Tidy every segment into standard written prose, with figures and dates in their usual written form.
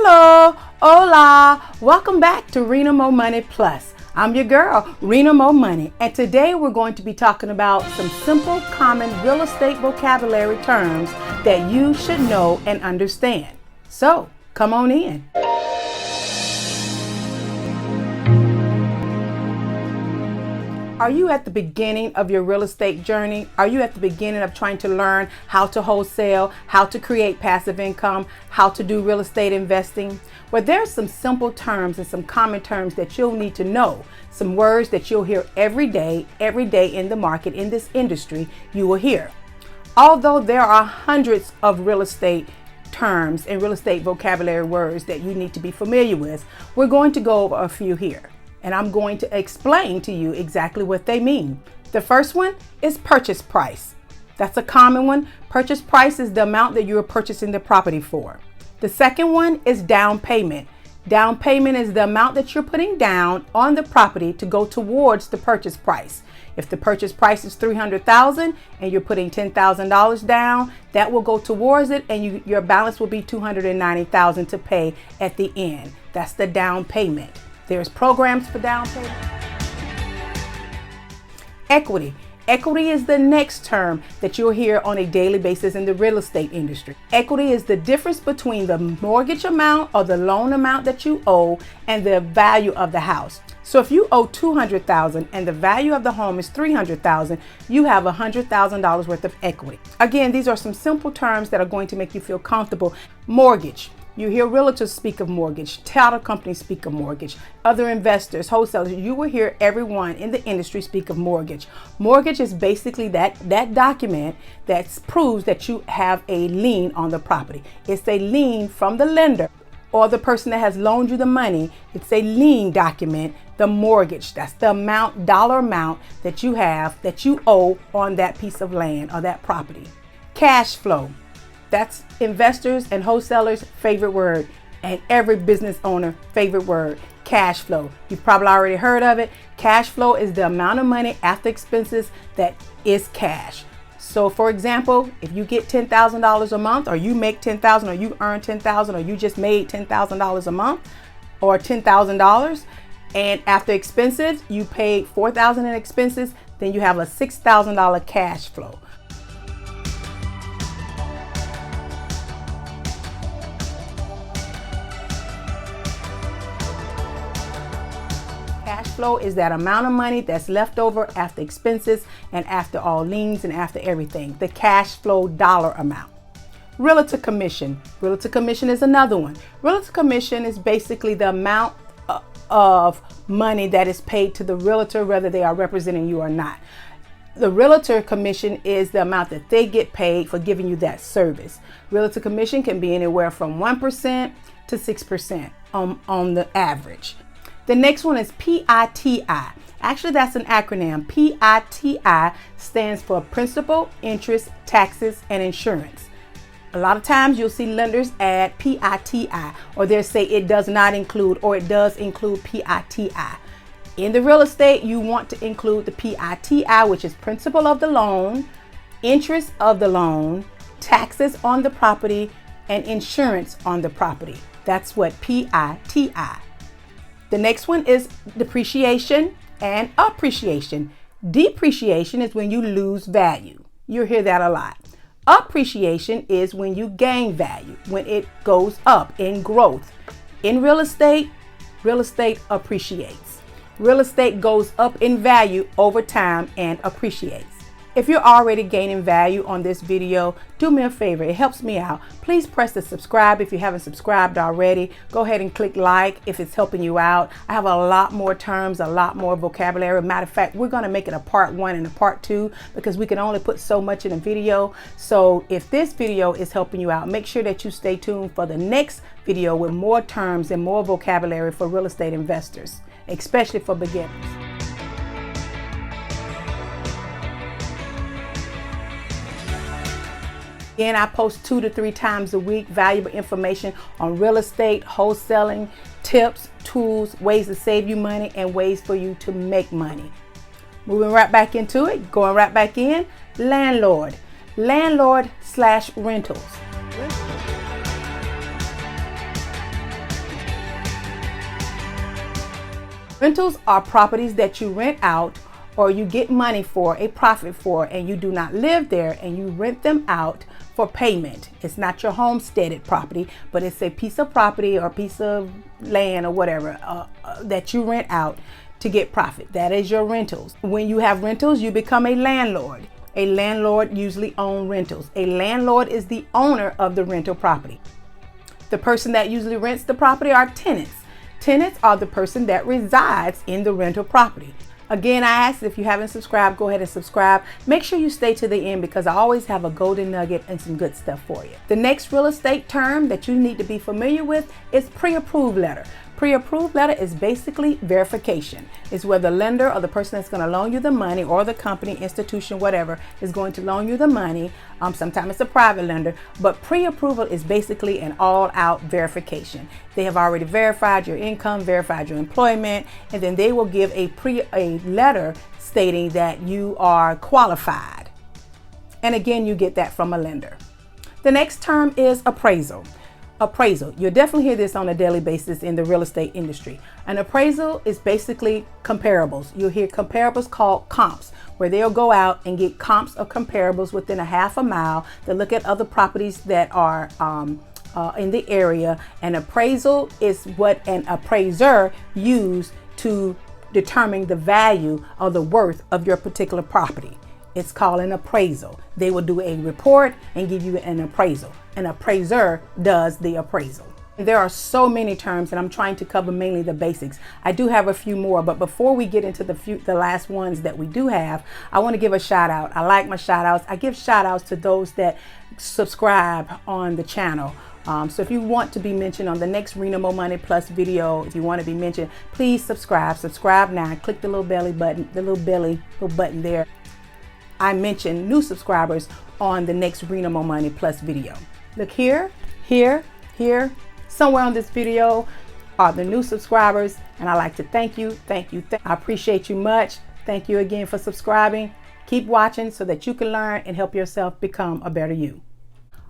Hello, hola, welcome back to Rena MoMoney Plus. I'm your girl, Rena MoMoney, and today we're going to be talking about some simple, common real estate vocabulary terms that you should know and understand. So, come on in. Are you at the beginning of your real estate journey? Are you at the beginning of trying to learn how to wholesale, how to create passive income, how to do real estate investing? Well, there's some simple terms and some common terms that you'll need to know. Some words that you'll hear every day in the market, in this industry, you will hear. Although there are hundreds of real estate terms and real estate vocabulary words that you need to be familiar with, we're going to go over a few here. And I'm going to explain to you exactly what they mean. The first one is purchase price. That's a common one. Purchase price is the amount that you are purchasing the property for. The second one is down payment. Down payment is the amount that you're putting down on the property to go towards the purchase price. If the purchase price is $300,000 and you're putting $10,000 down, that will go towards it, and your balance will be $290,000 to pay at the end. That's the down payment. There's programs for down payment. Equity. Equity is the next term that you'll hear on a daily basis in the real estate industry. Equity is the difference between the mortgage amount or the loan amount that you owe and the value of the house. So if you owe $200,000 and the value of the home is $300,000, you have $100,000 worth of equity. Again, these are some simple terms that are going to make you feel comfortable. Mortgage. You hear realtors speak of mortgage, title companies speak of mortgage, other investors, wholesalers. You will hear everyone in the industry speak of mortgage. Mortgage is basically that document that proves that you have a lien on the property. It's a lien from the lender or the person that has loaned you the money. It's a lien document, the mortgage. That's the amount, dollar amount that you have, that you owe on that piece of land or that property. Cash flow. That's investors and wholesalers' favorite word, and every business owner favorite word, cash flow. You've probably already heard of it. Cash flow is the amount of money after expenses that is cash. So for example, if you get $10,000 a month, or you make $10,000, or you earn $10,000, or you just made $10,000 a month, or $10,000, and after expenses, you paid $4,000 in expenses, then you have a $6,000 cash flow. Cash flow is that amount of money that's left over after expenses and after all liens and after everything. The cash flow dollar amount. Realtor commission. Realtor commission is another one. Realtor commission is basically the amount of money that is paid to the realtor, whether they are representing you or not. The realtor commission is the amount that they get paid for giving you that service. Realtor commission can be anywhere from 1% to 6% on the average. The next one is PITI. Actually, that's an acronym. PITI stands for principal, interest, taxes, and insurance. A lot of times you'll see lenders add PITI, or they'll say it does not include, or it does include PITI. In the real estate, you want to include the PITI, which is principal of the loan, interest of the loan, taxes on the property, and insurance on the property. That's what PITI. The next one is depreciation and appreciation. Depreciation is when you lose value. You'll hear that a lot. Appreciation is when you gain value, when it goes up in growth. In real estate appreciates. Real estate goes up in value over time and appreciates. If you're already gaining value on this video, do me a favor, it helps me out. Please press the subscribe if you haven't subscribed already. Go ahead and click like if it's helping you out. I have a lot more terms, a lot more vocabulary. Matter of fact, we're gonna make it a part 1 and a part 2 because we can only put so much in a video. So if this video is helping you out, make sure that you stay tuned for the next video with more terms and more vocabulary for real estate investors, especially for beginners. Again, I post 2 to 3 times a week valuable information on real estate, wholesaling, tips, tools, ways to save you money, and ways for you to make money. Moving right back into it, going right back in, landlord. Landlord/rentals. Rentals are properties that you rent out or you get money for, a profit for, and you do not live there, and you rent them out for payment. It's not your homesteaded property, but it's a piece of property or piece of land or whatever that you rent out to get profit. That is your rentals. When you have rentals, you become a landlord. A landlord usually owns rentals. A landlord is the owner of the rental property. The person that usually rents the property are tenants. Tenants are the person that resides in the rental property. Again, I ask, if you haven't subscribed, go ahead and subscribe. Make sure you stay to the end because I always have a golden nugget and some good stuff for you. The next real estate term that you need to be familiar with is pre-approved letter. Pre-approved letter is basically verification. It's where the lender or the person that's going to loan you the money, or the company, institution, whatever, is going to loan you the money. Sometimes it's a private lender, but pre-approval is basically an all-out verification. They have already verified your income, verified your employment, and then they will give a letter stating that you are qualified. And again, you get that from a lender. The next term is appraisal. Appraisal. You'll definitely hear this on a daily basis in the real estate industry. An appraisal is basically comparables. You'll hear comparables called comps, where they'll go out and get comps of comparables within a half a mile. They'll look at other properties that are in the area. An appraisal is what an appraiser uses to determine the value or the worth of your particular property. It's called an appraisal. They will do a report and give you an appraisal. An appraiser does the appraisal. There are so many terms, and I'm trying to cover mainly the basics. I do have a few more, but before we get into the last ones that we do have, I want to give a shout out. I like my shout outs. I give shout outs to those that subscribe on the channel. So if you want to be mentioned on the next Rena MoMoney Plus video, if you want to be mentioned, please subscribe. Subscribe now. Click the little belly button, the little button there. I mention new subscribers on the next Rena MoMoney Plus video. Look here, somewhere on this video are the new subscribers, and I like to thank you. I appreciate you much. Thank you again for subscribing. Keep watching so that you can learn and help yourself become a better you.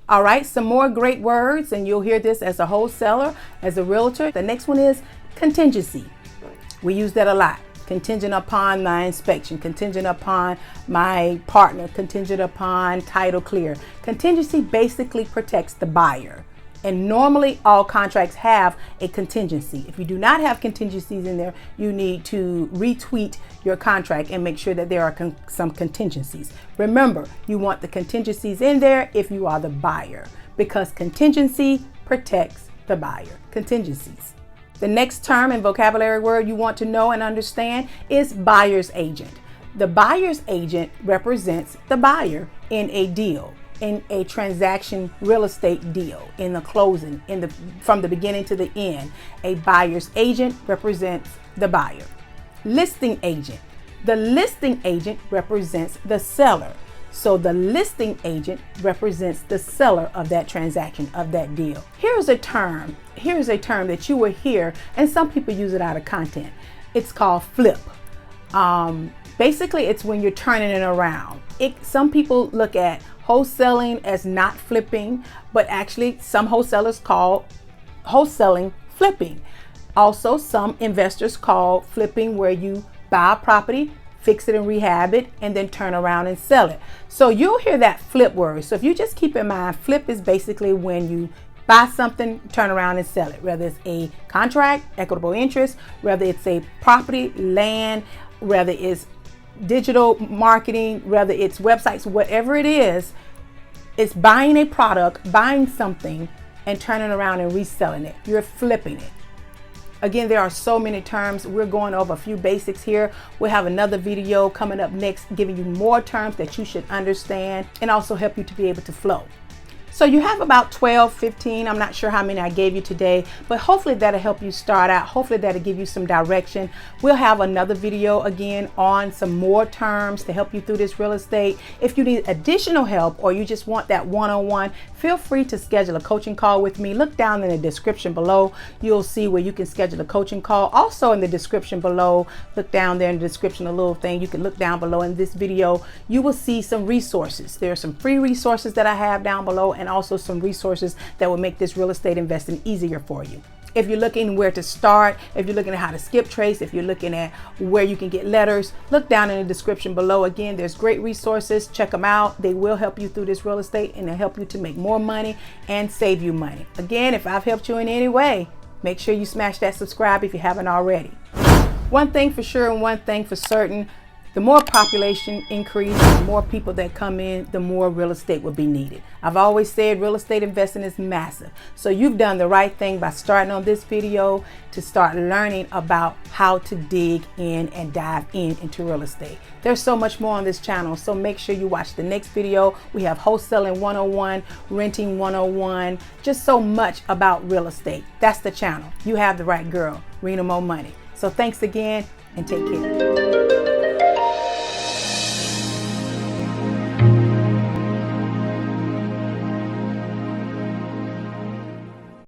All right, some more great words, and you'll hear this as a wholesaler, as a realtor. The next one is contingency. We use that a lot. Contingent upon my inspection, contingent upon my partner, contingent upon title clear. Contingency basically protects the buyer. And normally all contracts have a contingency. If you do not have contingencies in there, you need to retweet your contract and make sure that there are some contingencies. Remember, you want the contingencies in there if you are the buyer, because contingency protects the buyer. Contingencies. The next term and vocabulary word you want to know and understand is buyer's agent. The buyer's agent represents the buyer in a deal, in a transaction real estate deal, in the closing, from the beginning to the end. A buyer's agent represents the buyer. Listing agent. The listing agent represents the seller. So the listing agent represents the seller of that transaction, of that deal. Here's a term that you will hear, and some people use it out of content. It's called flip. Basically, it's when you're turning it around. Some people look at wholesaling as not flipping, but actually some wholesalers call wholesaling flipping. Also, some investors call flipping where you buy a property, fix it and rehab it, and then turn around and sell it. So you'll hear that flip word. So if you just keep in mind, flip is basically when you buy something, turn around and sell it, whether it's a contract, equitable interest, whether it's a property, land, whether it's digital marketing, whether it's websites, whatever it is, it's buying a product, buying something, and turning around and reselling it. You're flipping it. Again, there are so many terms. We're going over a few basics here. We'll have another video coming up next, giving you more terms that you should understand and also help you to be able to flow. So you have about 12, 15, I'm not sure how many I gave you today, but hopefully that'll help you start out. Hopefully that'll give you some direction. We'll have another video again on some more terms to help you through this real estate. If you need additional help or you just want that one-on-one, feel free to schedule a coaching call with me. Look down in the description below. You'll see where you can schedule a coaching call. Also in the description below, look down there in the description, a little thing. You can look down below in this video. You will see some resources. There are some free resources that I have down below, and also some resources that will make this real estate investing easier for you. If you're looking where to start, if you're looking at how to skip trace, if you're looking at where you can get letters, look down in the description below. Again, there's great resources. Check them out. They will help you through this real estate, and they'll help you to make more money and save you money. Again, if I've helped you in any way, make sure you smash that subscribe if you haven't already. One thing for sure and one thing for certain, the more population increase, the more people that come in, the more real estate will be needed. I've always said real estate investing is massive. So you've done the right thing by starting on this video to start learning about how to dig in and dive into real estate. There's so much more on this channel, so make sure you watch the next video. We have wholesaling 101, renting 101, just so much about real estate. That's the channel. You have the right girl, Rena MoMoney. So thanks again and take care.